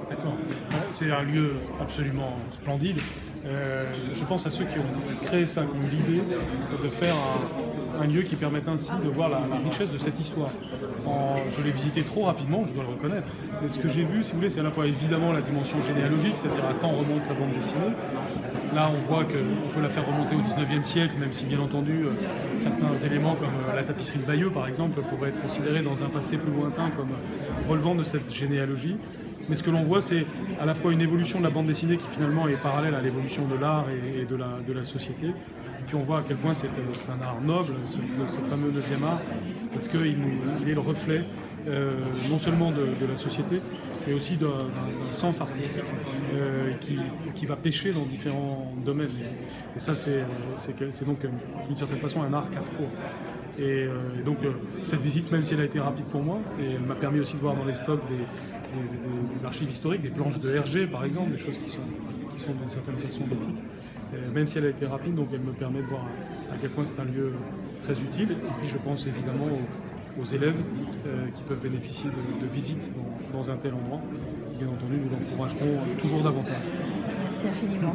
D'accord. C'est un lieu absolument splendide. Je pense à ceux qui ont créé ça, qui ont eu l'idée de faire un lieu qui permette ainsi de voir la richesse de cette histoire. Je l'ai visité trop rapidement, je dois le reconnaître. Et ce que j'ai vu, si vous voulez, c'est à la fois évidemment la dimension généalogique, c'est-à-dire à quand remonte la bande dessinée. Là, on voit qu'on peut la faire remonter au 19e siècle, même si bien entendu, certains éléments comme la tapisserie de Bayeux, par exemple, pourraient être considérés dans un passé plus lointain comme relevant de cette généalogie. Mais ce que l'on voit, c'est à la fois une évolution de la bande dessinée qui finalement est parallèle à l'évolution de l'art et de la société. Et puis on voit à quel point c'est un art noble, ce fameux 9e art, parce qu'il est le reflet non seulement de la société, mais aussi d'un sens artistique qui va pêcher dans différents domaines. Et ça, c'est donc d'une certaine façon un art carrefour. Et donc cette visite, même si elle a été rapide pour moi, et elle m'a permis aussi de voir dans les stocks des archives historiques, des planches de Hergé par exemple, des choses qui sont d'une certaine façon mythiques, même si elle a été rapide, donc elle me permet de voir à quel point c'est un lieu très utile. Et puis je pense évidemment aux élèves qui peuvent bénéficier de visites dans un tel endroit. Bien entendu, nous l'encouragerons toujours davantage. Merci infiniment.